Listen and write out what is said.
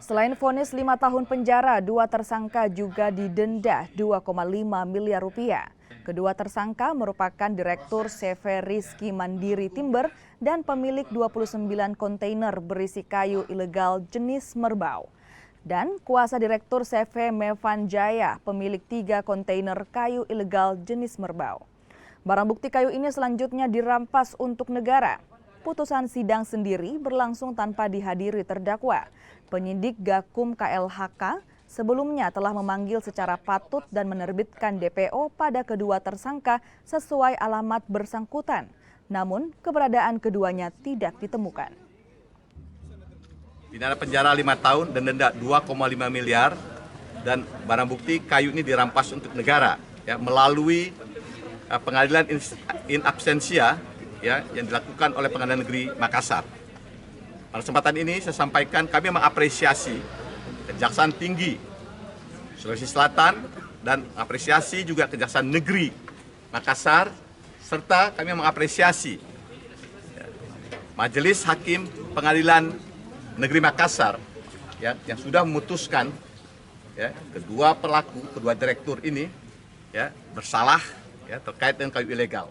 Selain vonis 5 tahun penjara, dua tersangka juga didenda 2,5 miliar rupiah. Kedua tersangka merupakan Direktur CV Rizky Mandiri Timber dan pemilik 29 kontainer berisi kayu ilegal jenis merbau. Dan kuasa Direktur CV Mevan Jaya, pemilik 3 kontainer kayu ilegal jenis merbau. Barang bukti kayu ini selanjutnya dirampas untuk negara. Putusan sidang sendiri berlangsung tanpa dihadiri terdakwa. Penyidik Gakum KLHK sebelumnya telah memanggil secara patut dan menerbitkan DPO pada kedua tersangka sesuai alamat bersangkutan. Namun keberadaan keduanya tidak ditemukan. Pidana penjara 5 tahun dan denda 2,5 miliar dan barang bukti kayu ini dirampas untuk negara ya, melalui pengadilan in absentia ya, yang dilakukan oleh Pengadilan Negeri Makassar. Pada kesempatan ini saya sampaikan kami mengapresiasi Kejaksaan Tinggi Sulawesi Selatan dan apresiasi juga Kejaksaan Negeri Makassar, serta kami mengapresiasi Majelis Hakim Pengadilan Negeri Makassar ya, yang sudah memutuskan ya, kedua direktur ini ya, bersalah ya, terkait dengan kayu ilegal.